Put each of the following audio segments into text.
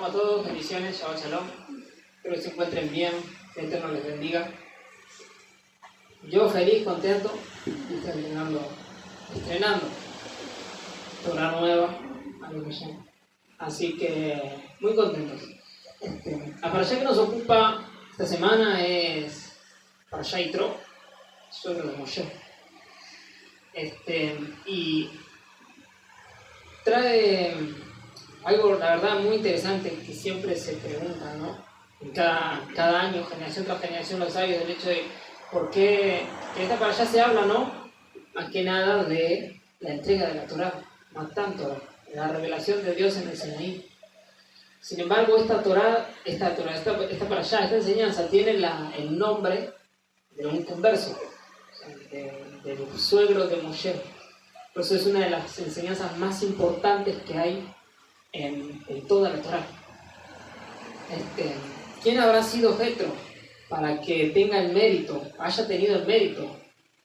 a todos, bendiciones, Shabbat Shalom. Espero que se encuentren bien, que el Eterno les bendiga. Yo feliz, contento, estrenando Torah nueva, así que muy contentos. La parashá que nos ocupa esta semana es Parashá Yitro, suegro de Moshe. Y trae algo, la verdad, muy interesante que siempre se pregunta, ¿no? En cada año, generación tras generación, los sabios, del hecho de por qué en esta parashá se habla, ¿no? Más que nada de la entrega de la Torá, más tanto de la revelación de Dios en el Sinaí. Sin embargo, esta parashá, esta enseñanza, tiene el nombre de un converso, del suegro de Moshe. Por eso es una de las enseñanzas más importantes que hay en toda la Torá. ¿Quién habrá sido Jetro para que tenga el mérito, haya tenido el mérito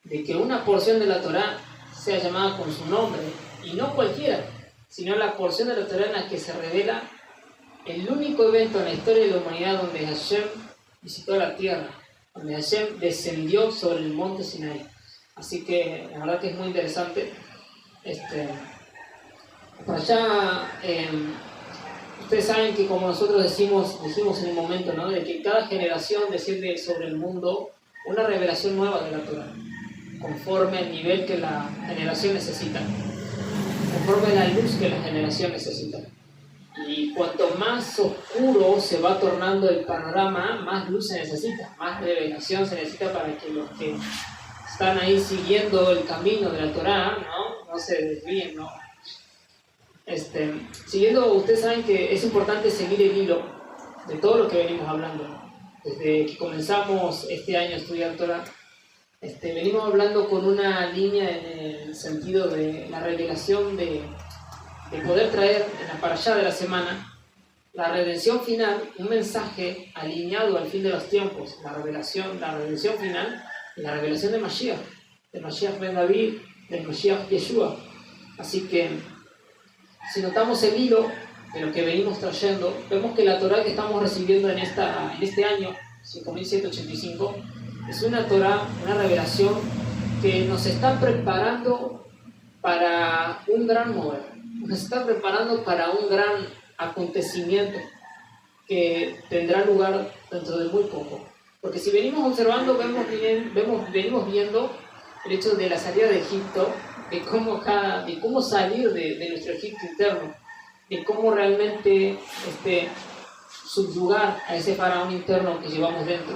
de que una porción de la Torá sea llamada con su nombre? Y no cualquiera, sino la porción de la Torá en la que se revela el único evento en la historia de la humanidad donde Hashem visitó la tierra, donde Hashem descendió sobre el monte Sinai. Así que la verdad que es muy interesante. Para allá, ustedes saben que como nosotros dijimos en un momento, ¿no? De que cada generación desciende sobre el mundo una revelación nueva de la Torá, conforme al nivel que la generación necesita, conforme a la luz que la generación necesita. Y cuanto más oscuro se va tornando el panorama, más luz se necesita, más revelación se necesita para que los que están ahí siguiendo el camino de la Torá, no se desvíen, ¿no? Siguiendo, ustedes saben que es importante seguir el hilo de todo lo que venimos hablando. Desde que comenzamos este año a estudiar Torá, venimos hablando con una línea en el sentido de la revelación de poder traer en la parashá de la semana la redención final, un mensaje alineado al fin de los tiempos, la redención final, la revelación de Mashiach ben David, del Mashiach Yeshua. Así que si notamos el hilo de lo que venimos trayendo, vemos que la Torá que estamos recibiendo en este año 5785 es una Torá, una revelación que nos está preparando para un gran mover, nos está preparando para un gran acontecimiento que tendrá lugar dentro de muy poco. Porque si venimos observando, venimos viendo el hecho de la salida de Egipto, de cómo salir de nuestro Egipto interno, de cómo realmente subyugar a ese faraón interno que llevamos dentro,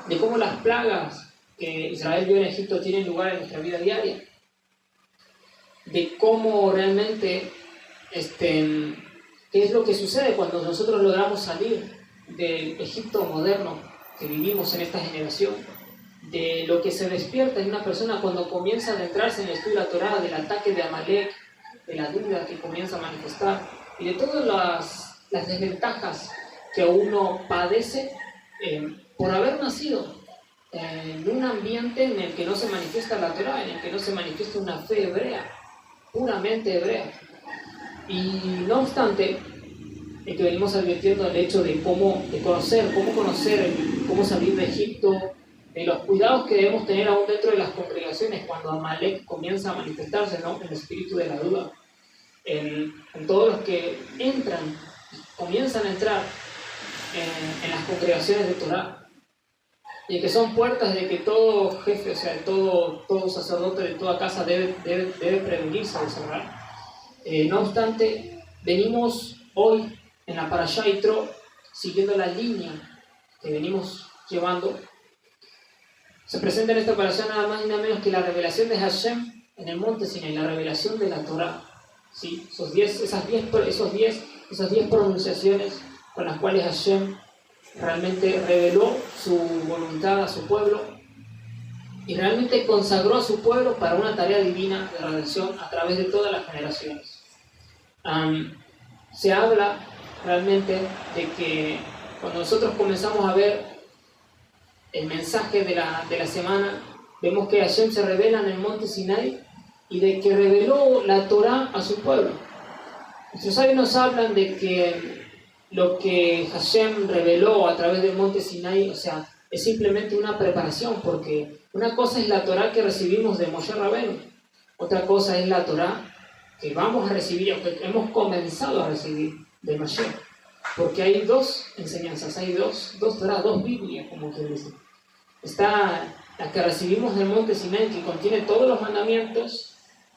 de cómo las plagas que Israel vio en Egipto tienen lugar en nuestra vida diaria, de cómo realmente qué es lo que sucede cuando nosotros logramos salir del Egipto moderno que vivimos en esta generación, de lo que se despierta en una persona cuando comienza a adentrarse en el estudio de la Torá, del ataque de Amalek, de la duda que comienza a manifestar y de todas las desventajas que uno padece por haber nacido en un ambiente en el que no se manifiesta la Torá, en el que no se manifiesta una fe hebrea, puramente hebrea. Y no obstante, el que venimos advirtiendo el hecho de cómo conocer, cómo salir de Egipto, de los cuidados que debemos tener aún dentro de las congregaciones cuando Amalek comienza a manifestarse, ¿no? En el espíritu de la duda, en todos los que comienzan a entrar en las congregaciones de Torá, y que son puertas de que todo jefe, o sea, todo sacerdote de toda casa debe prevenirse de cerrar. No obstante, venimos hoy en la parashá Yitro siguiendo la línea que venimos llevando. Se presenta en esta parashá nada más y nada menos que la revelación de Hashem en el monte Sinai, la revelación de la Torá, ¿sí? Esas 10 pronunciaciones con las cuales Hashem realmente reveló su voluntad a su pueblo y realmente consagró a su pueblo para una tarea divina de redención a través de todas las generaciones. Se habla realmente de que cuando nosotros comenzamos a ver el mensaje de la semana, vemos que Hashem se revela en el monte Sinai y de que reveló la Torá a su pueblo. Nuestros sabios nos hablan de que lo que Hashem reveló a través del monte Sinai, o sea, es simplemente una preparación, porque una cosa es la Torá que recibimos de Moshe Rabbeinu, otra cosa es la Torá que vamos a recibir, o que hemos comenzado a recibir de Mashiach, porque hay dos enseñanzas, hay dos Torá, dos Biblias, como quien dice. Está la que recibimos del monte Sinai, que contiene todos los mandamientos,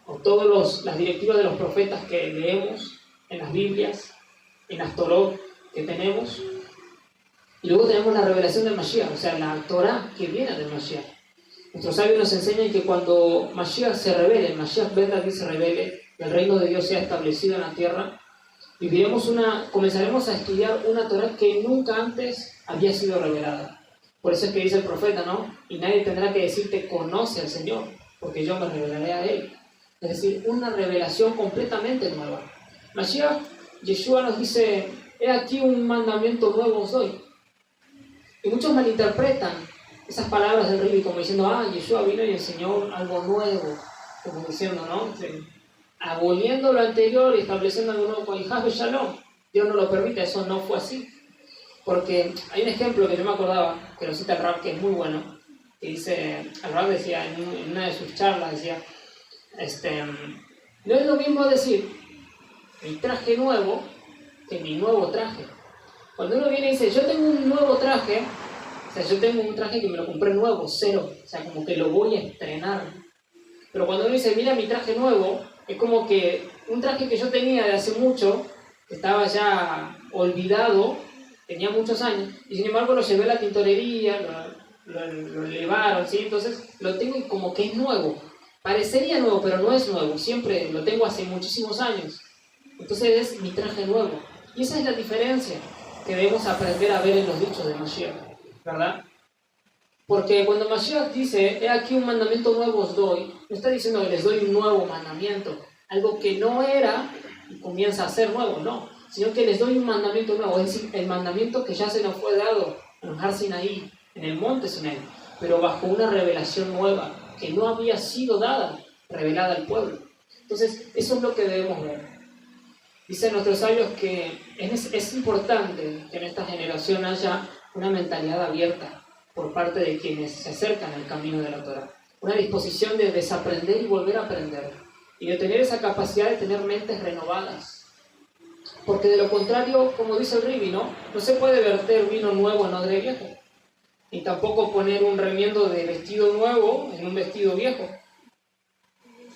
o todas las directivas de los profetas que leemos en las Biblias, en las Torot que tenemos. Y luego tenemos la revelación del Mashiach, o sea, la Torah que viene del Mashiach. Nuestros sabios nos enseñan que cuando Mashiach se revele, Mashiach venga y se revele, el reino de Dios sea establecido en la tierra, comenzaremos a estudiar una Torah que nunca antes había sido revelada. Por eso es que dice el profeta, ¿no? Y nadie tendrá que decirte, conoce al Señor, porque yo me revelaré a Él. Es decir, una revelación completamente nueva. Mashiach, Yeshua nos dice, he aquí un mandamiento nuevo os doy. Y muchos malinterpretan esas palabras del Ribi como diciendo, Yeshua vino y enseñó algo nuevo, como diciendo, ¿no? Aboliendo lo anterior y estableciendo algo nuevo con Hijaz de Shalom. Dios no lo permite, eso no fue así. Porque hay un ejemplo que yo me acordaba, que lo cita el Rab, que es muy bueno, que dice, el Rab decía en una de sus charlas, decía, no es lo mismo decir mi traje nuevo que mi nuevo traje. Cuando uno viene y dice, yo tengo un nuevo traje, o sea, yo tengo un traje que me lo compré nuevo, cero, o sea, como que lo voy a estrenar. Pero cuando uno dice, mira mi traje nuevo, es como que un traje que yo tenía de hace mucho, que estaba ya olvidado, tenía muchos años, y sin embargo lo llevé a la tintorería, lo elevaron, ¿sí? Entonces lo tengo y como que es nuevo. Parecería nuevo, pero no es nuevo, siempre lo tengo hace muchísimos años. Entonces es mi traje nuevo. Y esa es la diferencia que debemos aprender a ver en los dichos de Mashiach, ¿verdad? Porque cuando Mashiach dice, he aquí un mandamiento nuevo os doy, no está diciendo que les doy un nuevo mandamiento, algo que no era y comienza a ser nuevo, no, sino que les doy un mandamiento nuevo, es decir, el mandamiento que ya se nos fue dado en el Har Sinaí, en el monte Sinaí, pero bajo una revelación nueva que no había sido dada, revelada al pueblo. Entonces, eso es lo que debemos ver. Dicen nuestros sabios que es importante que en esta generación haya una mentalidad abierta por parte de quienes se acercan al camino de la Torah. Una disposición de desaprender y volver a aprender. Y de tener esa capacidad de tener mentes renovadas. Porque de lo contrario, como dice el Ribi, no se puede verter vino nuevo en odre viejo. Ni tampoco poner un remiendo de vestido nuevo en un vestido viejo.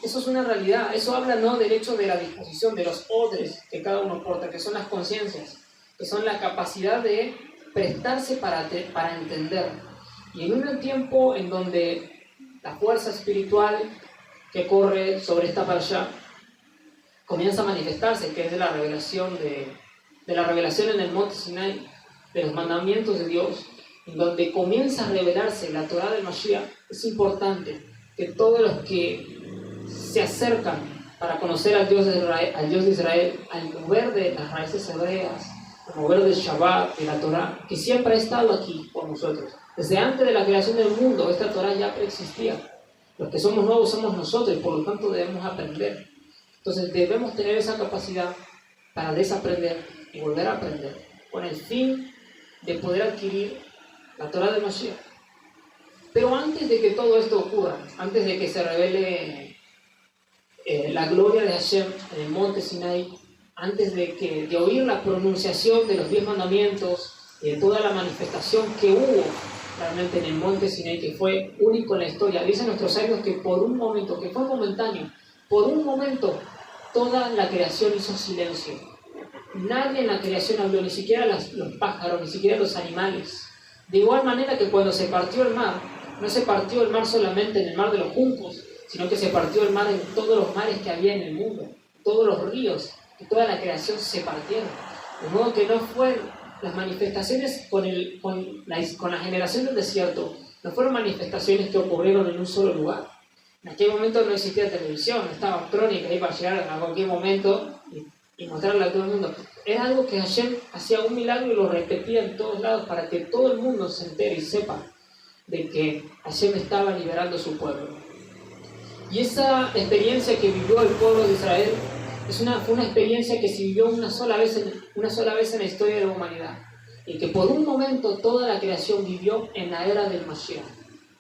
Eso es una realidad. Eso habla no del hecho de la disposición de los odres que cada uno porta, que son las conciencias, que son la capacidad de prestarse para entender. Y en un tiempo en donde la fuerza espiritual que corre sobre esta parashá comienza a manifestarse, que es de la revelación en el monte Sinai, de los mandamientos de Dios, en donde comienza a revelarse la Torá del Mashiach, es importante que todos los que se acercan para conocer al Dios de Israel, al mover de las raíces hebreas, al mover del Shabbat, de la Torá, que siempre ha estado aquí por nosotros. Desde antes de la creación del mundo, esta Torá ya preexistía. Los que somos nuevos somos nosotros y por lo tanto debemos aprender. Entonces debemos tener esa capacidad para desaprender y volver a aprender, con el fin de poder adquirir la Torá del Mashiach. Pero antes de que todo esto ocurra, antes de que se revele la gloria de Hashem en el monte Sinai, antes de oír la pronunciación de los 10 mandamientos y de toda la manifestación que hubo realmente en el monte Sinai, que fue único en la historia, dicen nuestros sabios que por un momento, que fue momentáneo, por un momento toda la creación hizo silencio. Nadie en la creación habló, ni siquiera los pájaros, ni siquiera los animales. De igual manera que cuando se partió el mar, no se partió el mar solamente en el mar de los juncos, sino que se partió el mar en todos los mares que había en el mundo, todos los ríos, y toda la creación se partieron. De modo que no fue las manifestaciones con la generación del desierto, no fueron manifestaciones que ocurrieron en un solo lugar. En aquel momento no existía televisión, no estaban crónicas ahí para llegar a cualquier momento y mostrarle a todo el mundo. Era algo que Hashem hacía un milagro y lo repetía en todos lados para que todo el mundo se entere y sepa de que Hashem estaba liberando a su pueblo. Y esa experiencia que vivió el pueblo de Israel Fue una experiencia que se vivió una sola vez en la historia de la humanidad. Y que por un momento toda la creación vivió en la era del Mashiach,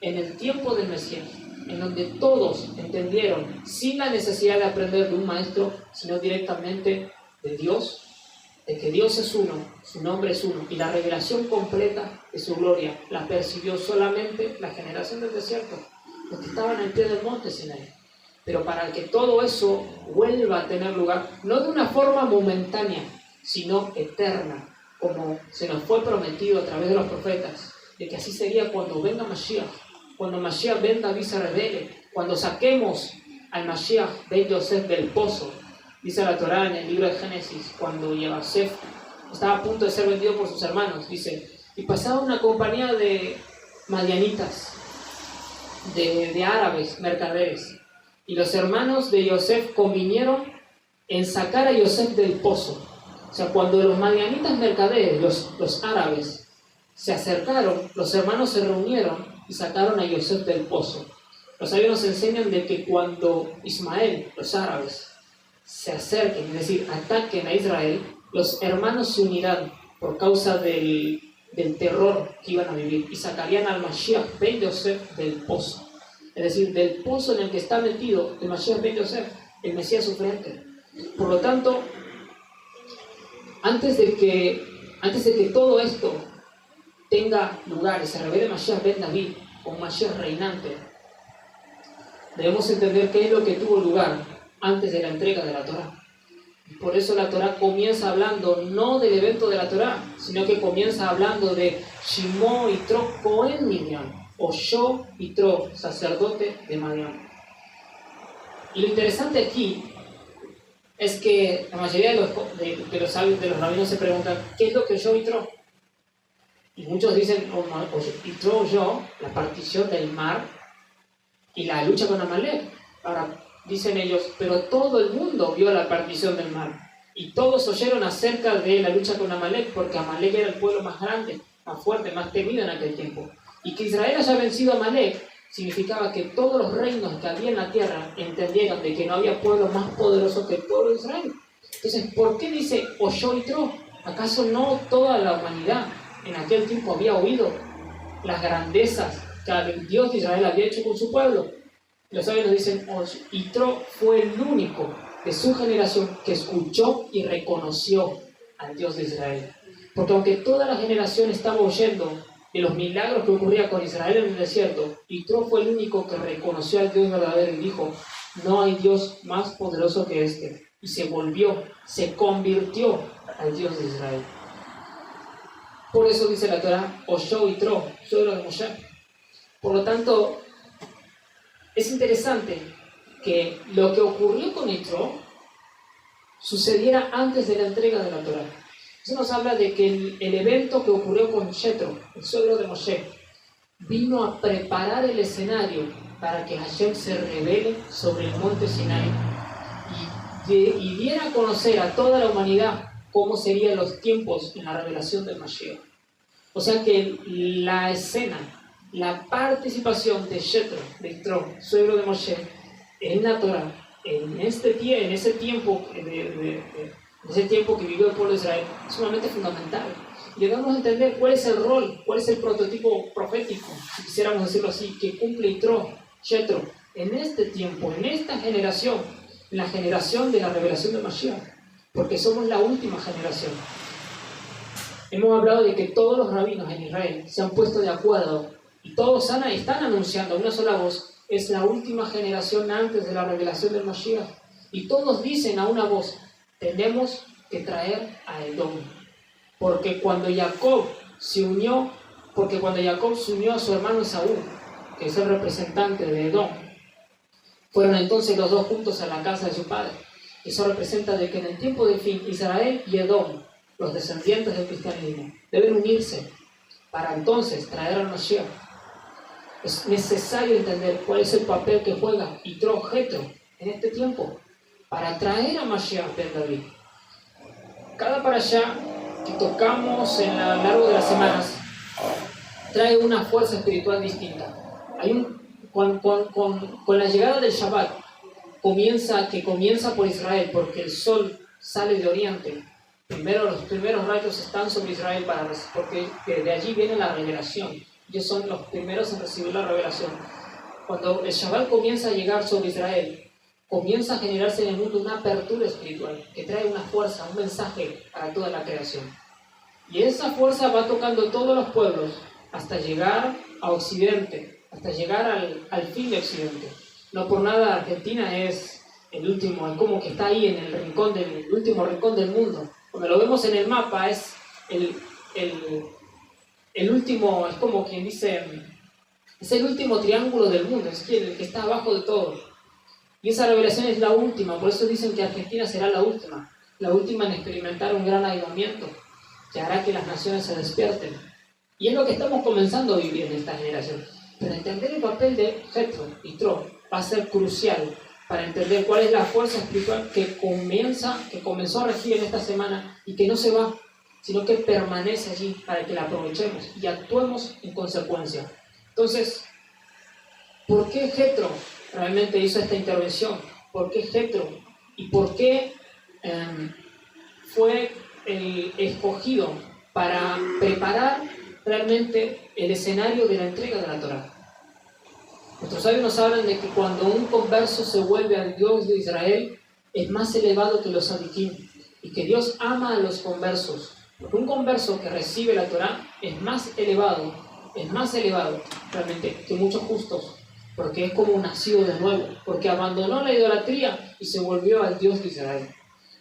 en el tiempo del Mesías, en donde todos entendieron, sin la necesidad de aprender de un maestro, sino directamente de Dios, de que Dios es uno, su nombre es uno, y la revelación completa de su gloria la percibió solamente la generación del desierto, los que estaban al pie del monte Sinaí. Pero para que todo eso vuelva a tener lugar, no de una forma momentánea, sino eterna, como se nos fue prometido a través de los profetas, de que así sería cuando venga Mashiach, cuando Mashiach ben David se revele, cuando saquemos al Mashiach ben Yosef del pozo. Dice la Torá en el libro de Génesis, cuando Yosef estaba a punto de ser vendido por sus hermanos, dice, y pasaba una compañía de madianitas, de árabes, mercaderes, y los hermanos de Yosef convinieron en sacar a Yosef del pozo. O sea, cuando los madianitas mercaderes, los árabes, se acercaron, los hermanos se reunieron y sacaron a Yosef del pozo. Los sabios nos enseñan de que cuando Ismael, los árabes, se acerquen, es decir, ataquen a Israel, los hermanos se unirán por causa del terror que iban a vivir y sacarían al Mashiach ben Yosef del pozo. Es decir, del pozo en el que está metido el Mashiach ben Yosef, el Mesías sufriente. Por lo tanto, antes de que todo esto tenga lugar y se revele Mashiach ben David o Mashiach reinante, debemos entender qué es lo que tuvo lugar antes de la entrega de la Torá. Por eso la Torá comienza hablando no del evento de la Torá, sino que comienza hablando de Shimó Yitro Cohen Midian, o Yo Yitro, sacerdote de Madián. Y lo interesante aquí es que la mayoría de los sabios, de los rabinos, se preguntan ¿qué es lo que Yo Yitro? Y muchos dicen Yitro Yo, la partición del mar y la lucha con Amalek. Ahora dicen ellos, pero todo el mundo vio la partición del mar y todos oyeron acerca de la lucha con Amalek, porque Amalek era el pueblo más grande, más fuerte, más temido en aquel tiempo. Y que Israel haya vencido a Amalek significaba que todos los reinos que había en la tierra entendieron de que no había pueblo más poderoso que el pueblo de Israel. Entonces, ¿por qué dice Oyó Yitro? ¿Acaso no toda la humanidad en aquel tiempo había oído las grandezas que el Dios de Israel había hecho con su pueblo? Los sabios nos dicen, Yitro fue el único de su generación que escuchó y reconoció al Dios de Israel. Porque aunque toda la generación estaba oyendo de los milagros que ocurría con Israel en el desierto, Yitro fue el único que reconoció al Dios verdadero y dijo, no hay Dios más poderoso que este. Y se convirtió al Dios de Israel. Por eso dice la Torá, Oyó Yitro, suegro de Moshe. Por lo tanto, es interesante que lo que ocurrió con Yitro sucediera antes de la entrega de la Torá. Eso nos habla de que el evento que ocurrió con Yetro, el suegro de Moshe, vino a preparar el escenario para que Hashem se revele sobre el monte Sinai y diera a conocer a toda la humanidad cómo serían los tiempos en la revelación del Mashiach. O sea que la escena, la participación de Yitro, suegro de Moshe, en la Torah, en ese tiempo que vivió el pueblo de Israel, es sumamente fundamental. Y debemos entender cuál es el rol, cuál es el prototipo profético, si quisiéramos decirlo así, que cumple Yitro en este tiempo, en esta generación, en la generación de la revelación de Mashiach, porque somos la última generación. Hemos hablado de que todos los rabinos en Israel se han puesto de acuerdo y todos están anunciando a una sola voz, es la última generación antes de la revelación del Mashiach. Y todos dicen a una voz, tenemos que traer a Edom. Porque cuando Jacob se unió a su hermano Esaú, que es el representante de Edom, fueron entonces los dos juntos a la casa de su padre. Eso representa de que en el tiempo del fin, Israel y Edom, los descendientes del cristianismo, deben unirse para entonces traer al Mashiach. Es necesario entender cuál es el papel que juega Yitro en este tiempo para traer a Mashiach ben David. Cada parashá que tocamos a lo largo de las semanas trae una fuerza espiritual distinta. Con la llegada del Shabbat, comienza por Israel, porque el sol sale de oriente. Primero, los primeros rayos están sobre Israel, porque de allí viene la revelación. Ellos son los primeros en recibir la revelación. Cuando el Shabbat comienza a llegar sobre Israel, comienza a generarse en el mundo una apertura espiritual que trae una fuerza, un mensaje para toda la creación. Y esa fuerza va tocando todos los pueblos hasta llegar a Occidente, hasta llegar al fin de Occidente. No por nada Argentina es el último, es como que está ahí en el último rincón del mundo. Cuando lo vemos en el mapa es el último, es como quien dice, es el último triángulo del mundo, es el que está abajo de todo. Y esa revelación es la última, por eso dicen que Argentina será la última en experimentar un gran avivamiento que hará que las naciones se despierten. Y es lo que estamos comenzando a vivir en esta generación. Pero entender el papel de Jetro y Tro va a ser crucial para entender cuál es la fuerza espiritual que comenzó a regir en esta semana y que no se va, sino que permanece allí para que la aprovechemos y actuemos en consecuencia. Entonces, ¿por qué Jetro realmente hizo esta intervención? ¿Por qué Jetro? ¿Y por qué fue el escogido para preparar realmente el escenario de la entrega de la Torá? Nuestros sabios nos hablan de que cuando un converso se vuelve al Dios de Israel, es más elevado que los sadiquim, y que Dios ama a los conversos. Porque un converso que recibe la Torá es más elevado realmente que muchos justos, porque es como nacido de nuevo, porque abandonó la idolatría y se volvió al Dios de Israel.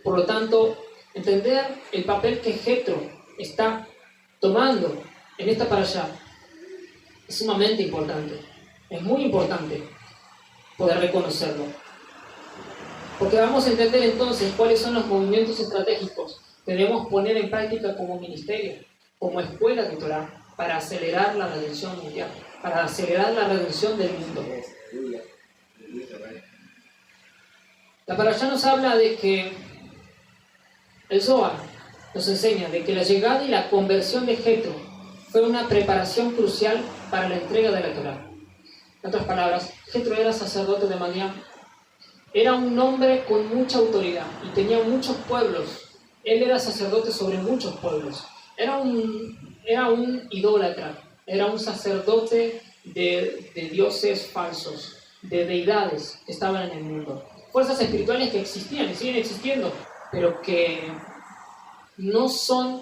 Por lo tanto, entender el papel que Jetro está tomando en esta parashá es sumamente importante. Es muy importante poder reconocerlo. Porque vamos a entender entonces cuáles son los movimientos estratégicos que debemos poner en práctica como ministerio, como escuela de Torá, para acelerar la redención mundial, para acelerar la redención del mundo. La parashá nos habla de que el Zohar nos enseña de que la llegada y la conversión de Jetro fue una preparación crucial para la entrega de la Torá. En otras palabras, Jetro era sacerdote de Madián. Era un hombre con mucha autoridad y tenía muchos pueblos. Él era sacerdote sobre muchos pueblos. Era un idólatra, era un sacerdote de dioses falsos, de deidades que estaban en el mundo. Fuerzas espirituales que existían y siguen existiendo, pero que no son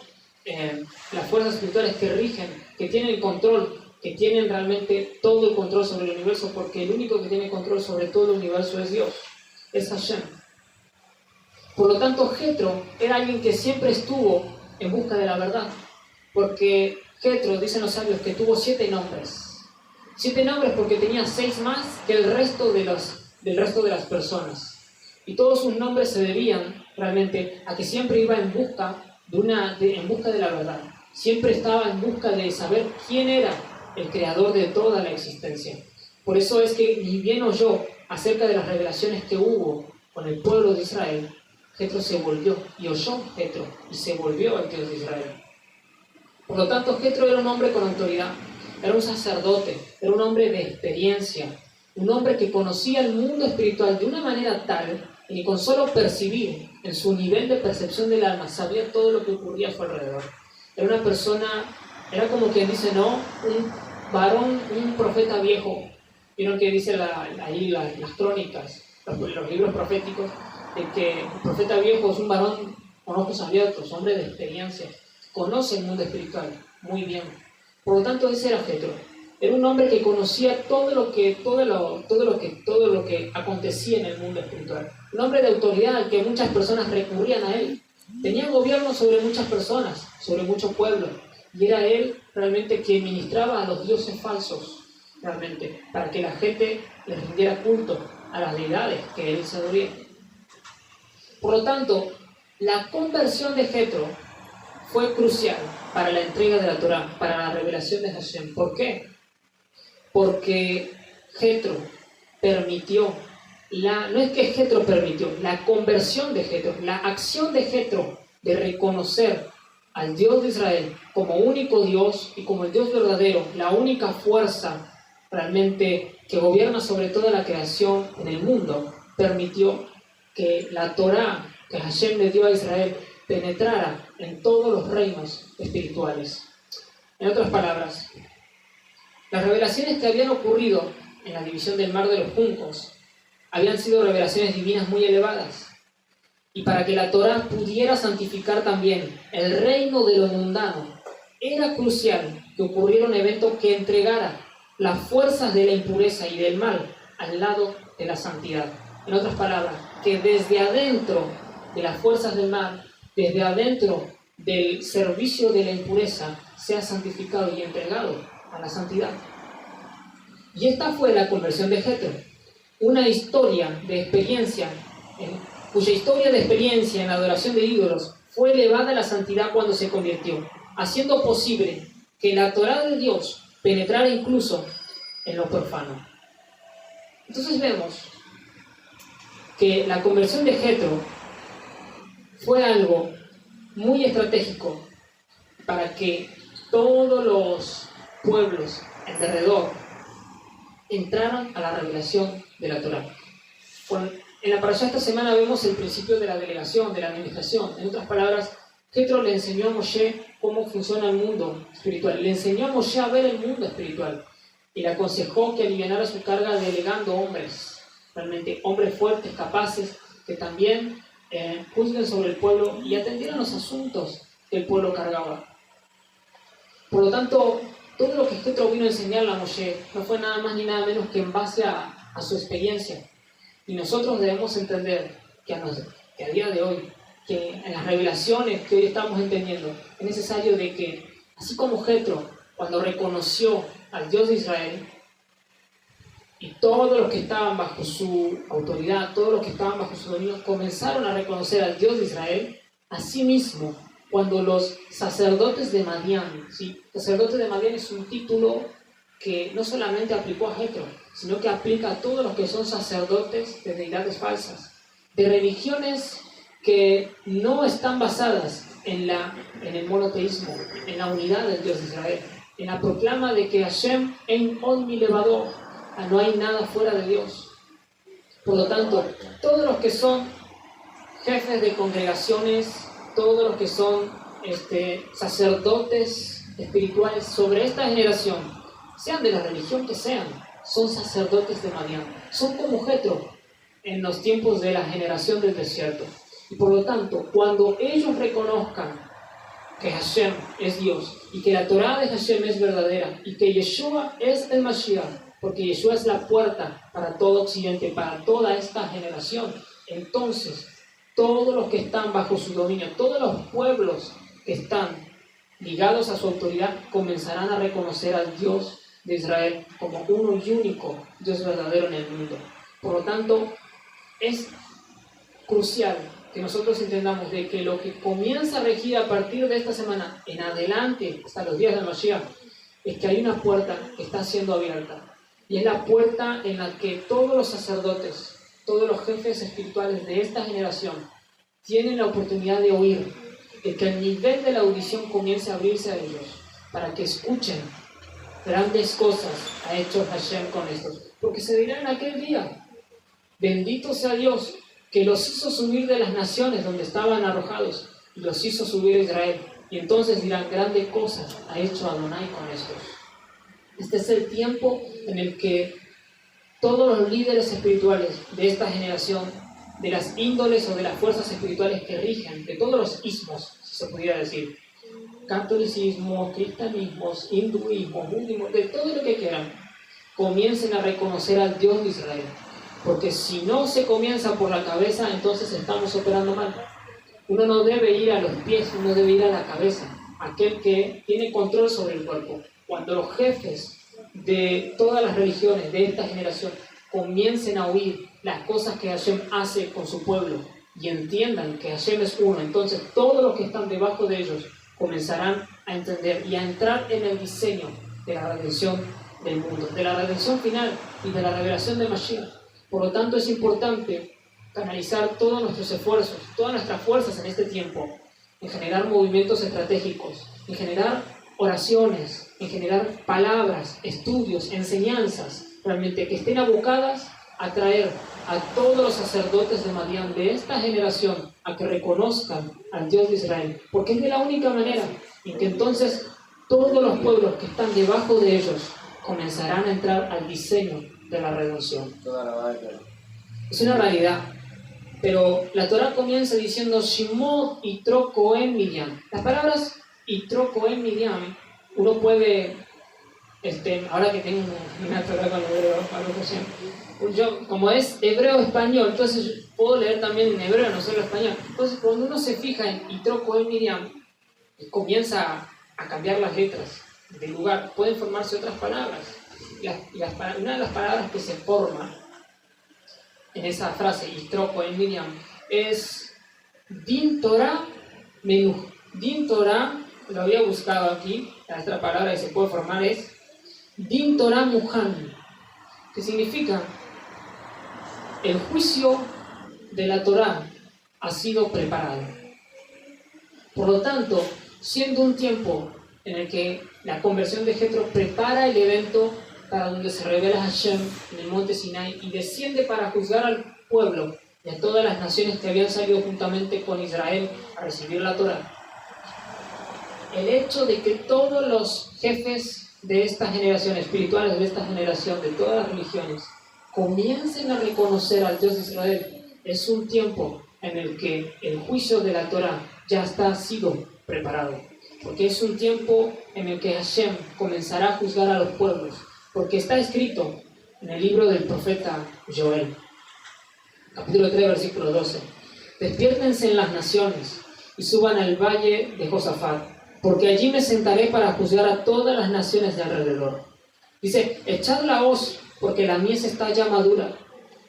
las fuerzas espirituales que rigen, que tienen el control, que tienen realmente todo el control sobre el universo, porque el único que tiene control sobre todo el universo es Dios, es Hashem. Por lo tanto, Jetro era alguien que siempre estuvo en busca de la verdad, porque Jetro, dicen los sabios, que tuvo 7 nombres. 7 nombres porque tenía 6 más que el resto del resto de las personas. Y todos sus nombres se debían realmente a que siempre iba en busca de la verdad. Siempre estaba en busca de saber quién era el creador de toda la existencia. Por eso es que ni bien oyó acerca de las revelaciones que hubo con el pueblo de Israel, Jetro se volvió, y oyó Jetro, y se volvió al Dios de Israel. Por lo tanto, Jetro era un hombre con autoridad, era un sacerdote, era un hombre de experiencia, un hombre que conocía el mundo espiritual de una manera tal que con solo percibir en su nivel de percepción del alma sabía todo lo que ocurría a su alrededor. Era una persona, era como quien dice, no, un varón, un profeta viejo. Vieron que dice ahí las crónicas, los libros proféticos, de que el profeta viejo es un varón con ojos abiertos, hombre de experiencia, conoce el mundo espiritual muy bien. Por lo tanto, ese era Jetro. Era un hombre que conocía todo lo que acontecía en el mundo espiritual. Un hombre de autoridad al que muchas personas recurrían a él. Tenía gobierno sobre muchas personas, sobre muchos pueblos. Y era él realmente quien ministraba a los dioses falsos, realmente, para que la gente les rindiera culto a las deidades que él se adoría. Por lo tanto, la conversión de Jetro fue crucial para la entrega de la Torá, para la revelación de Hashem. ¿Por qué? Porque Jetro permitió, no es que Jetro permitió, la conversión de Jetro, la acción de Jetro de reconocer al Dios de Israel como único Dios y como el Dios verdadero, la única fuerza realmente que gobierna sobre toda la creación en el mundo, permitió que la Torá que Hashem le dio a Israel penetrara en todos los reinos espirituales. En otras palabras, las revelaciones que habían ocurrido en la división del mar de los juncos habían sido revelaciones divinas muy elevadas. Y para que la Torá pudiera santificar también el reino de lo mundano, era crucial que ocurriera un evento que entregara las fuerzas de la impureza y del mal al lado de la santidad. En otras palabras, que desde adentro de las fuerzas del mal, desde adentro del servicio de la impureza, sea santificado y entregado a la santidad. Y esta fue la conversión de Jetro, una historia de experiencia, cuya historia de experiencia en la adoración de ídolos fue elevada a la santidad cuando se convirtió, haciendo posible que la Torá de Dios penetrara incluso en lo profano. Entonces vemos que la conversión de Jetro fue algo muy estratégico para que todos los pueblos alrededor entraran a la revelación de la Torá. En la parashá esta semana vemos el principio de la delegación, de la administración. En otras palabras, Jetro le enseñó a Moshe cómo funciona el mundo espiritual. Le enseñó a Moshe a ver el mundo espiritual y le aconsejó que alivianara su carga delegando hombres, realmente hombres fuertes, capaces, que también juzguen sobre el pueblo y atendieran los asuntos que el pueblo cargaba. Por lo tanto, todo lo que Jetro vino a enseñarle a Moshe no fue nada más ni nada menos que en base a su experiencia. Y nosotros debemos entender que a día de hoy, que en las revelaciones que hoy estamos entendiendo, es necesario de que, así como Jetro, cuando reconoció al Dios de Israel, y todos los que estaban bajo su autoridad, todos los que estaban bajo su dominio, comenzaron a reconocer al Dios de Israel, asimismo, cuando los sacerdotes de Madián, ¿sí? Sacerdotes de Madián es un título que no solamente aplicó a Jetro, sino que aplica a todos los que son sacerdotes de deidades falsas, de religiones que no están basadas en el monoteísmo, en la unidad del Dios de Israel, en la proclama de que Hashem en od milevado, no hay nada fuera de Dios. Por lo tanto, todos los que son jefes de congregaciones, todos los que son sacerdotes espirituales sobre esta generación, sean de la religión que sean, son sacerdotes de Madián, son como Jetro en los tiempos de la generación del desierto. Y por lo tanto, cuando ellos reconozcan que Hashem es Dios y que la Torá de Hashem es verdadera y que Yeshua es el Mashiach, porque Yeshua es la puerta para todo Occidente, para toda esta generación, entonces todos los que están bajo su dominio, todos los pueblos que están ligados a su autoridad, comenzarán a reconocer al Dios de Israel como uno y único Dios verdadero en el mundo. Por lo tanto, es crucial que nosotros entendamos de que lo que comienza a regir a partir de esta semana en adelante, hasta los días del Mashiach, es que hay una puerta que está siendo abierta. Y es la puerta en la que todos los sacerdotes, todos los jefes espirituales de esta generación tienen la oportunidad de oír, de que el nivel de la audición comience a abrirse a ellos, para que escuchen grandes cosas ha hecho Hashem con estos. Porque se dirá en aquel día, bendito sea Dios, que los hizo subir de las naciones donde estaban arrojados, y los hizo subir a Israel. Y entonces dirán, grandes cosas ha hecho Adonai con estos. Este es el tiempo en el que todos los líderes espirituales de esta generación, de las índoles o de las fuerzas espirituales que rigen, de todos los ismos, si se pudiera decir, catolicismo, cristianismo, hinduismo, budismo, de todo lo que quieran, comiencen a reconocer al Dios de Israel. Porque si no se comienza por la cabeza, entonces estamos operando mal. Uno no debe ir a los pies, uno debe ir a la cabeza, aquel que tiene control sobre el cuerpo. Cuando los jefes de todas las religiones de esta generación comiencen a oír las cosas que Hashem hace con su pueblo y entiendan que Hashem es uno, entonces todos los que están debajo de ellos comenzarán a entender y a entrar en el diseño de la redención del mundo, de la redención final y de la revelación de Mashiach. Por lo tanto, es importante canalizar todos nuestros esfuerzos, todas nuestras fuerzas en este tiempo, en generar movimientos estratégicos, en generar oraciones, en generar palabras, estudios, enseñanzas, realmente que estén abocadas atraer a todos los sacerdotes de Madián de esta generación a que reconozcan al Dios de Israel, porque es de la única manera en que entonces todos los pueblos que están debajo de ellos comenzarán a entrar al diseño de la redención. Es una realidad, pero la Torá comienza diciendo Shimot Yitro Kohen Midian. Las palabras Yitro Kohen Midian, uno puede, ahora que tengo una Torá con hebreo, yo, como es hebreo-español, entonces puedo leer también en hebreo, no solo español. Entonces, cuando uno se fija en Yitro Kohen Midian, comienza a cambiar las letras de lugar, pueden formarse otras palabras. Una de las palabras que se forma en esa frase, Yitro Kohen Midian, es Din Torah Menuh. Din Torah, lo había buscado aquí, la otra palabra que se puede formar es Din Torah Muhan, que significa el juicio de la Torah ha sido preparado. Por lo tanto, siendo un tiempo en el que la conversión de Jetro prepara el evento para donde se revela Hashem en el monte Sinai y desciende para juzgar al pueblo y a todas las naciones que habían salido juntamente con Israel a recibir la Torah. El hecho de que todos los jefes de esta generación, espirituales de esta generación, de todas las religiones, comiencen a reconocer al Dios de Israel, es un tiempo en el que el juicio de la Torah ya está sido preparado. Porque es un tiempo en el que Hashem comenzará a juzgar a los pueblos. Porque está escrito en el libro del profeta Joel, capítulo 3, versículo 12. Despiértense en las naciones y suban al valle de Josafat, porque allí me sentaré para juzgar a todas las naciones de alrededor. Dice, echad la hoz, porque la mies está ya madura.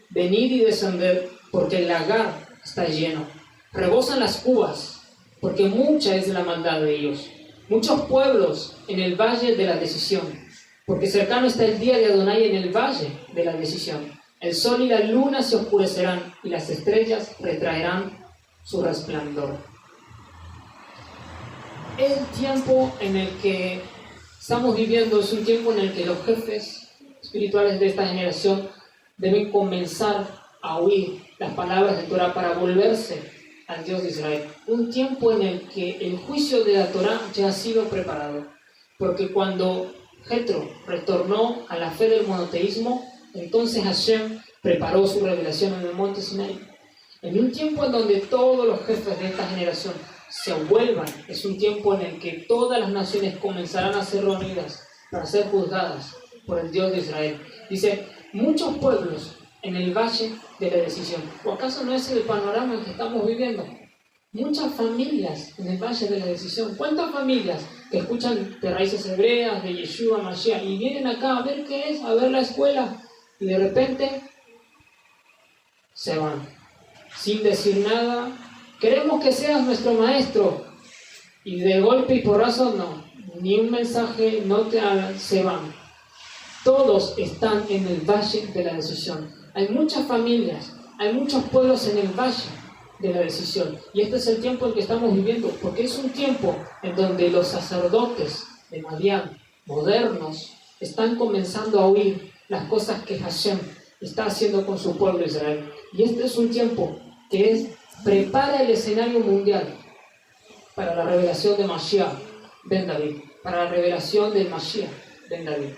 Venid y descended, porque el lagar está lleno. Rebosan las uvas, porque mucha es la maldad de ellos. Muchos pueblos en el valle de la decisión, porque cercano está el día de Adonai en el valle de la decisión. El sol y la luna se oscurecerán, y las estrellas retraerán su resplandor. El tiempo en el que estamos viviendo es un tiempo en el que los jefes espirituales de esta generación deben comenzar a oír las palabras de Torah para volverse al Dios de Israel. Un tiempo en el que el juicio de la Torah ya ha sido preparado. Porque cuando Jetro retornó a la fe del monoteísmo, entonces Hashem preparó su revelación en el monte Sinai. En un tiempo en donde todos los jefes de esta generación se vuelvan, es un tiempo en el que todas las naciones comenzarán a ser reunidas para ser juzgadas por el Dios de Israel. Dice, muchos pueblos en el valle de la decisión. ¿O acaso no es el panorama en que estamos viviendo? Muchas familias en el valle de la decisión. ¿Cuántas familias que escuchan de raíces hebreas, de Yeshua, Mashiach, y vienen acá a ver qué es, a ver la escuela, y de repente se van, sin decir nada? Queremos que seas nuestro maestro, y de golpe y porrazo no, ni un mensaje, no te hagan, se van. Todos están en el valle de la decisión. Hay muchas familias, hay muchos pueblos en el valle de la decisión. Y este es el tiempo en que estamos viviendo, porque es un tiempo en donde los sacerdotes de Madián, modernos, están comenzando a oír las cosas que Hashem está haciendo con su pueblo Israel. Y este es un tiempo que prepara el escenario mundial para la revelación de Mashiach ben David, para la revelación del Mashiach ben David.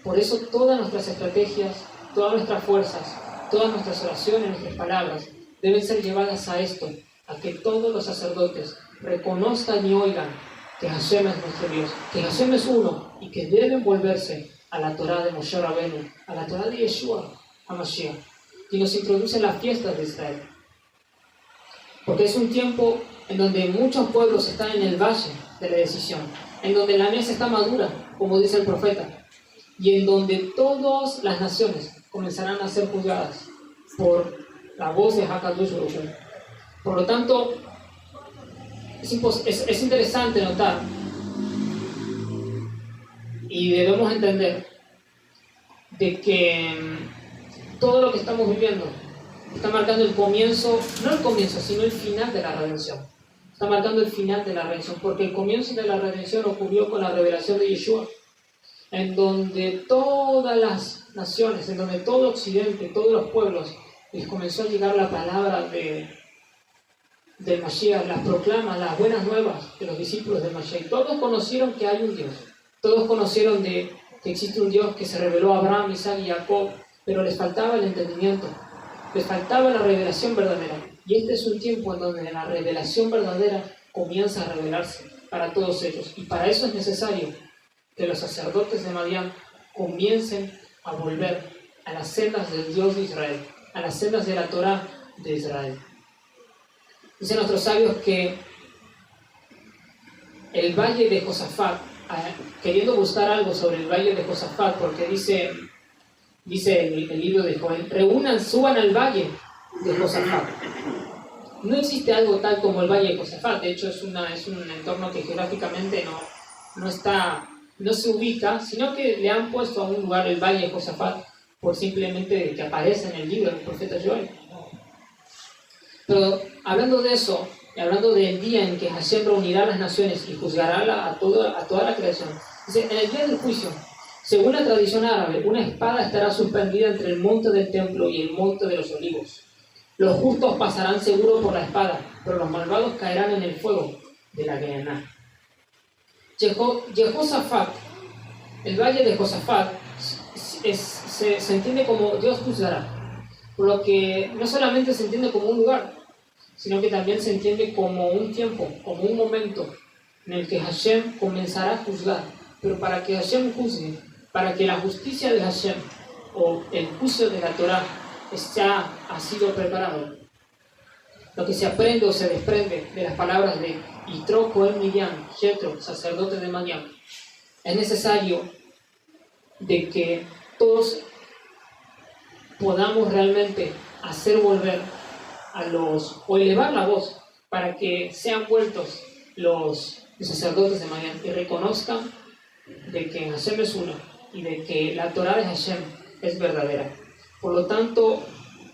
Por eso todas nuestras estrategias, todas nuestras fuerzas, todas nuestras oraciones, nuestras palabras deben ser llevadas a esto, a que todos los sacerdotes reconozcan y oigan que Hashem es nuestro Dios, que Hashem es uno y que deben volverse a la Torah de Moshe Rabenu, a la Torah de Yeshua, a Mashiach, y nos introduce en las fiestas de Israel. Porque es un tiempo en donde muchos pueblos están en el valle de la decisión, en donde la mies está madura, como dice el profeta, y en donde todas las naciones comenzarán a ser juzgadas por la voz de Hakadosh Baruj Hu. Por lo tanto, es interesante notar y debemos entender de que todo lo que estamos viviendo está marcando el comienzo, no el comienzo, sino el final de la redención. Está marcando el final de la redención, porque el comienzo de la redención ocurrió con la revelación de Yeshua, en donde todas las naciones, en donde todo Occidente, todos los pueblos, les comenzó a llegar la palabra del Mashiach, las proclamas, las buenas nuevas de los discípulos del Mashiach. Todos conocieron que hay un Dios, todos conocieron que existe un Dios que se reveló a Abraham, Isaac y Jacob, pero les faltaba el entendimiento, les faltaba la revelación verdadera. Y este es un tiempo en donde la revelación verdadera comienza a revelarse para todos ellos. Y para eso es necesario que los sacerdotes de Madián comiencen a volver a las sendas del Dios de Israel, a las sendas de la Torá de Israel. Dicen nuestros sabios que el valle de Josafat, queriendo buscar algo sobre el valle de Josafat, porque dice el libro de Joel, suban al valle de Josafat. No existe algo tal como el valle de Josafat. De hecho, es un entorno que geográficamente no se ubica, sino que le han puesto a un lugar el valle de Josafat por simplemente que aparece en el libro del profeta Joel. Pero hablando de eso, y hablando del día en que Hashem reunirá a las naciones y juzgará a toda la creación, dice, en el día del juicio, según la tradición árabe, una espada estará suspendida entre el monte del templo y el monte de los olivos. Los justos pasarán seguro por la espada, pero los malvados caerán en el fuego de la Gehenna. Jehosafat, el valle de Josafat, se entiende como Dios juzgará, por lo que no solamente se entiende como un lugar, sino que también se entiende como un tiempo, como un momento en el que Hashem comenzará a juzgar. Pero para que Hashem juzgue, para que la justicia de Hashem o el juicio de la Torá ya ha sido preparado, lo que se aprende o se desprende de las palabras de Yitro Cohen Midian, Jethro, sacerdote de Madián, es necesario de que todos podamos realmente hacer volver o elevar la voz para que sean vueltos los sacerdotes de Madián y reconozcan de que Hashem es uno y de que la Torá de Hashem es verdadera. Por lo tanto,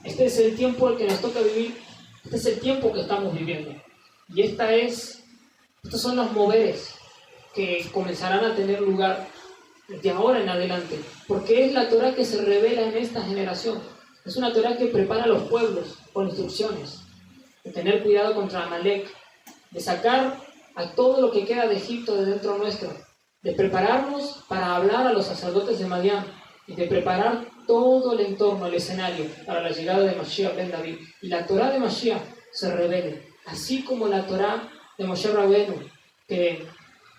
este es el tiempo al que nos toca vivir, este es el tiempo que estamos viviendo. Y estos son los moveres que comenzarán a tener lugar de ahora en adelante, porque es la Torá que se revela en esta generación. Es una Torá que prepara a los pueblos con instrucciones, de tener cuidado contra Amalek, de sacar a todo lo que queda de Egipto de dentro nuestro, de prepararnos para hablar a los sacerdotes de Madián y de preparar todo el entorno, el escenario para la llegada de Mashiach ben David. Y la Torá de Mashiach se revele, así como la Torá de Moshe Rabbeinu que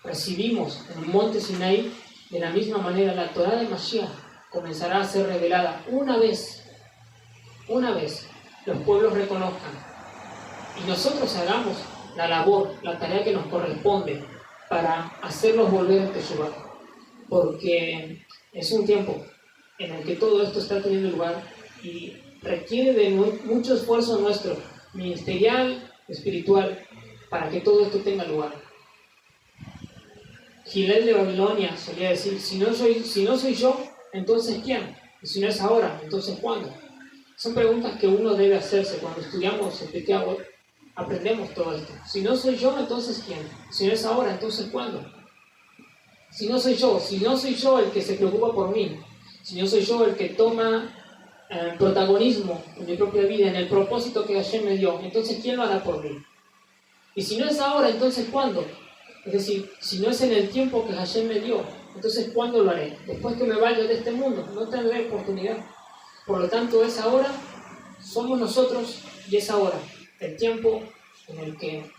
recibimos en el monte Sinaí. De la misma manera, la Torá de Mashiach comenzará a ser revelada una vez los pueblos reconozcan y nosotros hagamos la labor, la tarea que nos corresponde para hacerlos volver a Teshuvah, porque es un tiempo en el que todo esto está teniendo lugar y requiere de mucho esfuerzo nuestro, ministerial, espiritual, para que todo esto tenga lugar. Gilel de Babilonia solía decir, si no soy yo, entonces ¿quién? Y si no es ahora, entonces ¿cuándo? Son preguntas que uno debe hacerse cuando estudiamos el Pirkei, aprendemos todo esto. Si no soy yo, entonces ¿quién? Si no es ahora, entonces ¿cuándo? Si no soy yo el que se preocupa por mí, si no soy yo el que toma protagonismo en mi propia vida, en el propósito que Hashem me dio, entonces ¿quién lo hará por mí? Y si no es ahora, entonces ¿cuándo? Es decir, si no es en el tiempo que Hashem me dio, entonces ¿cuándo lo haré? Después que me vaya de este mundo, no tendré oportunidad. Por lo tanto, es ahora, somos nosotros y es ahora el tiempo en el que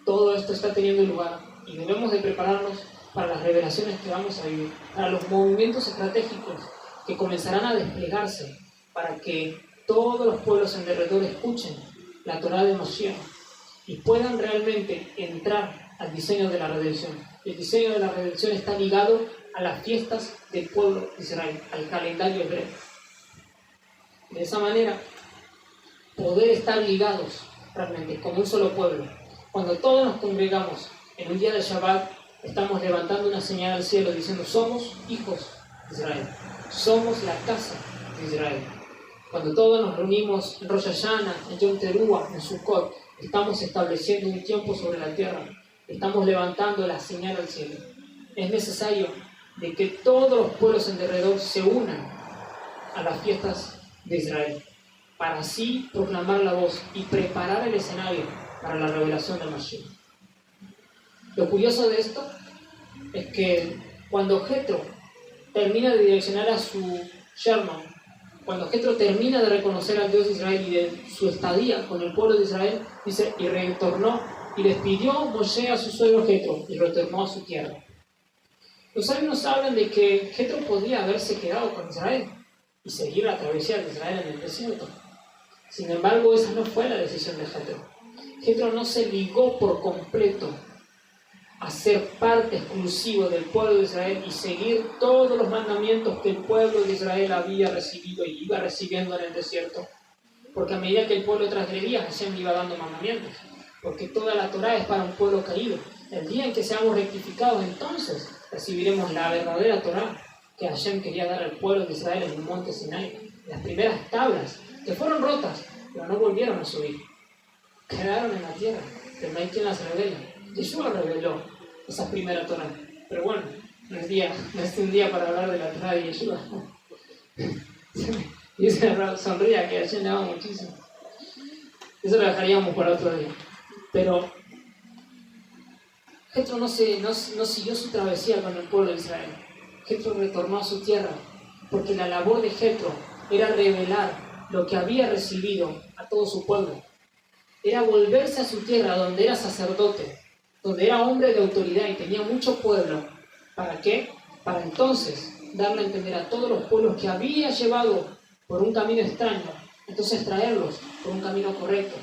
todo esto está teniendo lugar y debemos de prepararnos para las revelaciones que vamos a vivir, para los movimientos estratégicos que comenzarán a desplegarse para que todos los pueblos en derredor escuchen la Torá de Mashiach y puedan realmente entrar al diseño de la redención. El diseño de la redención está ligado a las fiestas del pueblo de Israel, al calendario hebreo. De esa manera, poder estar ligados realmente como un solo pueblo. Cuando todos nos congregamos en un día de Shabbat, estamos levantando una señal al cielo diciendo, somos hijos de Israel, somos la casa de Israel. Cuando todos nos reunimos en Rosh Hashanah, en Yom Teruah, en Sukkot, estamos estableciendo un tiempo sobre la tierra, estamos levantando la señal al cielo. Es necesario de que todos los pueblos en derredor se unan a las fiestas de Israel, para así proclamar la voz y preparar el escenario para la revelación del Mashiach. Lo curioso de esto es que cuando Jetro termina de direccionar a su yerno, cuando Jetro termina de reconocer al Dios de Israel y de su estadía con el pueblo de Israel, dice, y retornó, y despidió Moshe a su suegro Jetro, y retornó a su tierra. Los sabios nos hablan de que Jetro podía haberse quedado con Israel y seguir la travesía de Israel en el desierto. Sin embargo, esa no fue la decisión de Jetro. Jetro no se ligó por completo a ser parte exclusiva del pueblo de Israel y seguir todos los mandamientos que el pueblo de Israel había recibido y iba recibiendo en el desierto. Porque a medida que el pueblo transgredía, Hashem iba dando mandamientos. Porque toda la Torá es para un pueblo caído. El día en que seamos rectificados, entonces recibiremos la verdadera Torá que Hashem quería dar al pueblo de Israel en el monte Sinai. Las primeras tablas, que fueron rotas, pero no volvieron a subir. Quedaron en la tierra, pero no hay quien las revela. Yeshua reveló esa primera Torá. Pero bueno, no es un día para hablar de la Torá de Yeshua. Y se sonría que Hashem le ama muchísimo. Eso lo dejaríamos para otro día. Pero Jetro no siguió su travesía con el pueblo de Israel. Jetro retornó a su tierra, porque la labor de Jetro era revelar lo que había recibido a todo su pueblo. Era volverse a su tierra donde era sacerdote, donde era hombre de autoridad y tenía mucho pueblo. ¿Para qué? Para entonces darle a entender a todos los pueblos que había llevado por un camino extraño, entonces traerlos por un camino correcto,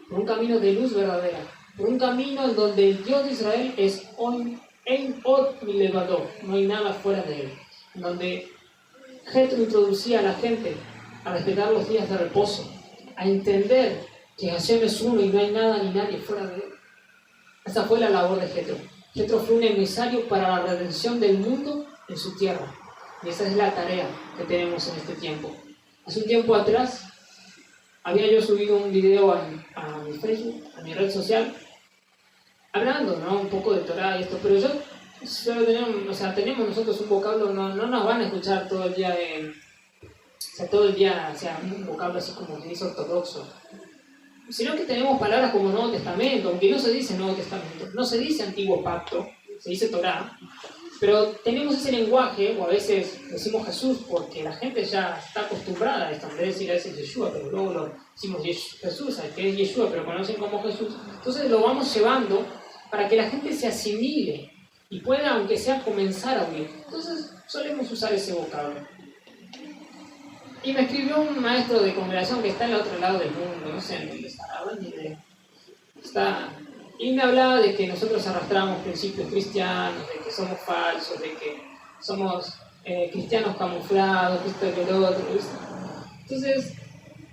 por un camino de luz verdadera, por un camino en donde el Dios de Israel es Ein Od Milevado, no hay nada fuera de él, en donde Jetro introducía a la gente a respetar los días de reposo, a entender que Hashem es uno y no hay nada ni nadie fuera de él. Esa fue la labor de Jetro. Jetro fue un emisario para la redención del mundo en su tierra. Y esa es la tarea que tenemos en este tiempo. Hace un tiempo atrás, había yo subido un video a mi Facebook, a mi red social, hablando, ¿no?, un poco de Torah y esto, pero tenemos nosotros un vocablo, no nos van a escuchar todo el día un vocablo así como que dice ortodoxo, sino que tenemos palabras como Nuevo Testamento, aunque no se dice Nuevo Testamento, no se dice Antiguo Pacto, se dice Torah, pero tenemos ese lenguaje, o a veces decimos Jesús, porque la gente ya está acostumbrada a esto, en vez de decir a veces Yeshua, pero luego lo decimos Jesús, que es Yeshua, pero conocen como Jesús. Entonces lo vamos llevando para que la gente se asimile y pueda, aunque sea, comenzar a oír. Entonces solemos usar ese vocablo. Y me escribió un maestro de congregación que está en el otro lado del mundo, no sé en dónde estará, ni idea. Y me hablaba de que nosotros arrastramos principios cristianos, de que somos falsos, de que somos cristianos camuflados, esto y lo otro, ¿viste? Entonces,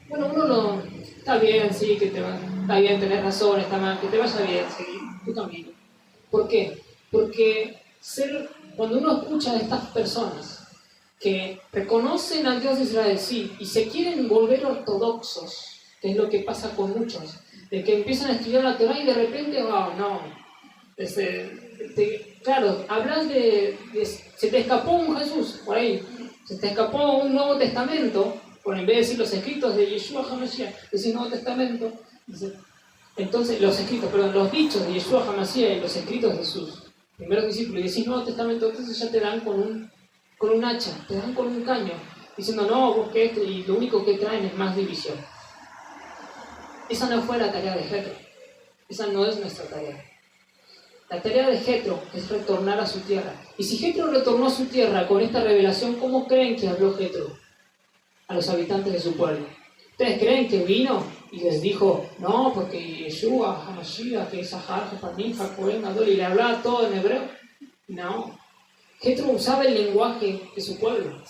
bueno, está bien, sí, está bien tener razón, está mal, que te vaya bien, seguir tu camino. ¿Por qué? Porque cuando uno escucha a estas personas que reconocen al Dios de Israel, sí, y se quieren volver ortodoxos, que es lo que pasa con muchos, de que empiezan a estudiar la Torah y de repente, claro, hablas se te escapó un Jesús, por ahí, se te escapó un Nuevo Testamento, en vez de decir los escritos de Yeshua HaMashiach, decir Nuevo Testamento, entonces los dichos de Yeshua HaMashiach y los escritos de sus primeros discípulos, y decís Nuevo Testamento, entonces ya te dan con un hacha, te dan con un caño, diciendo no, vos que esto, y lo único que traen es más división. Esa no fue la tarea de Jetro, esa no es nuestra tarea. La tarea de Jetro es retornar a su tierra. Y si Jetro retornó a su tierra con esta revelación, ¿cómo creen que habló Jetro a los habitantes de su pueblo? ¿Ustedes creen que vino y les dijo, no, porque Yeshua, HaMashiach, que es Ahar, Jepanim, Jacoben, Adol, y le hablaba todo en hebreo? No. Jetro usaba el lenguaje de su pueblo,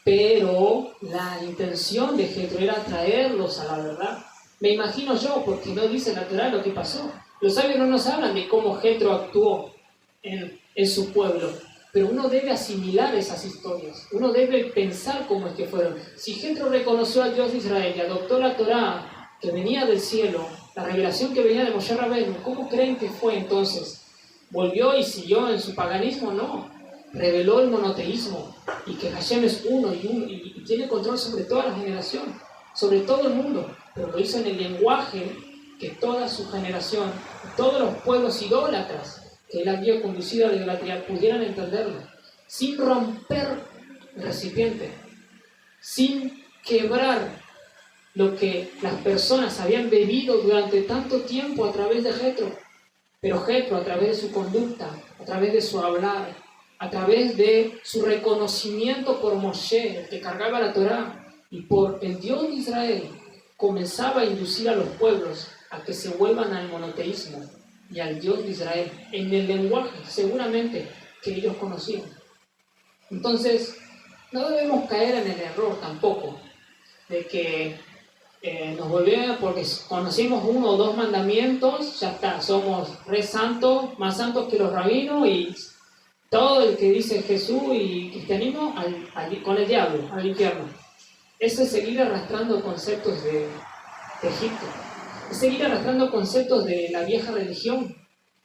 pero la intención de Jetro era traerlos a la verdad. Me imagino yo, porque no dice la Torá lo que pasó. Los sabios no nos hablan de cómo Jetro actuó en su pueblo, pero uno debe asimilar esas historias. Uno debe pensar cómo es que fueron. Si Jetro reconoció al Dios de Israel y adoptó la Torá que venía del cielo, la revelación que venía de Moshe Rabbeinu, ¿cómo creen que fue entonces? ¿Volvió y siguió en su paganismo? No. reveló el monoteísmo y que Hashem es uno y tiene control sobre toda la generación, sobre todo el mundo, pero lo hizo en el lenguaje que toda su generación, todos los pueblos idólatras que él había conducido a la idolatría pudieran entenderlo, sin romper el recipiente, sin quebrar lo que las personas habían bebido durante tanto tiempo a través de Jetro. Pero Jetro, a través de su conducta, a través de su hablar, a través de su reconocimiento por Moshe, el que cargaba la Torá, y por el Dios de Israel, comenzaba a inducir a los pueblos a que se vuelvan al monoteísmo y al Dios de Israel, en el lenguaje seguramente que ellos conocían. Entonces, no debemos caer en el error tampoco de que nos volvemos, porque conocimos uno o dos mandamientos, ya está, somos re santos, más santos que los rabinos, y todo el que dice Jesús y cristianismo con el diablo, al infierno. Eso es seguir arrastrando conceptos de Egipto, es seguir arrastrando conceptos de la vieja religión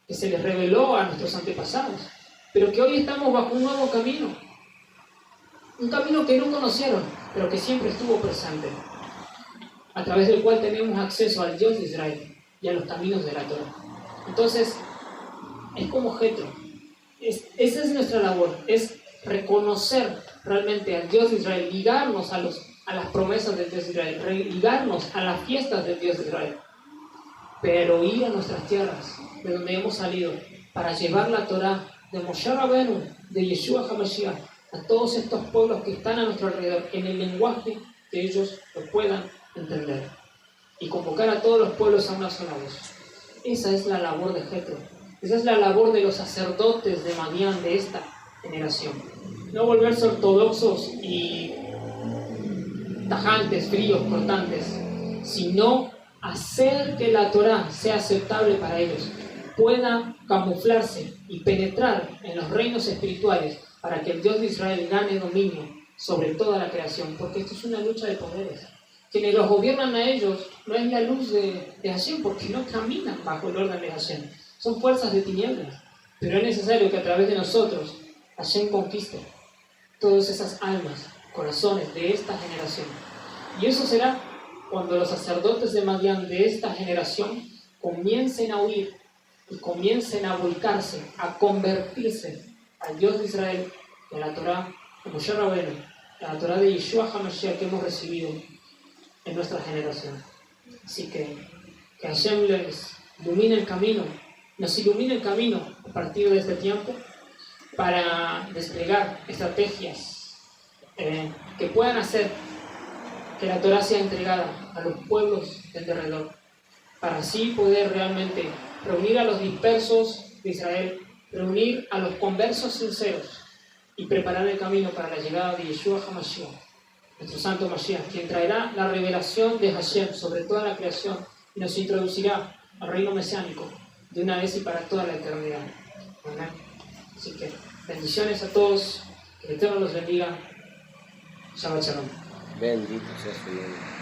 que se les reveló a nuestros antepasados, pero que hoy estamos bajo un nuevo camino, un camino que no conocieron, pero que siempre estuvo presente, a través del cual tenemos acceso al Dios de Israel y a los caminos de la Torá. Entonces, es como Jetro. Esa es nuestra labor, es reconocer realmente al Dios de Israel, ligarnos a las promesas del Dios de Israel, ligarnos a las fiestas del Dios de Israel, pero ir a nuestras tierras, de donde hemos salido, para llevar la Torá de Moshe Rabenu, de Yeshua HaMashiach, a todos estos pueblos que están a nuestro alrededor, en el lenguaje que ellos lo puedan entender, y convocar a todos los pueblos a una sola voz. Esa es la labor de Jetro, esa es la labor de los sacerdotes de Madián de esta generación. No volverse ortodoxos y tajantes, fríos, cortantes, sino hacer que la Torá sea aceptable para ellos, pueda camuflarse y penetrar en los reinos espirituales para que el Dios de Israel gane dominio sobre toda la creación, porque esto es una lucha de poderes. Quienes los gobiernan a ellos no es la luz de Hashem, porque no caminan bajo el orden de Hashem, son fuerzas de tinieblas, pero es necesario que a través de nosotros Hashem conquiste todas esas almas, corazones de esta generación. Y eso será cuando los sacerdotes de Madián de esta generación comiencen a huir y comiencen a volcarse, a convertirse al Dios de Israel, y a la Torá de Moshe Rabenu, a la Torá de Yeshua HaMashiach que hemos recibido en nuestra generación. Así que Hashem les ilumine el camino, nos ilumine el camino a partir de este tiempo para desplegar estrategias que puedan hacer que la Torá sea entregada a los pueblos del derredor, para así poder realmente reunir a los dispersos de Israel, reunir a los conversos sinceros y preparar el camino para la llegada de Yeshua HaMashiach, nuestro santo Mashiach, quien traerá la revelación de Hashem sobre toda la creación y nos introducirá al reino mesiánico de una vez y para toda la eternidad. Amén. Así que bendiciones a todos, que el Eterno los bendiga. Shabbat Shalom. Bendito sea su nombre.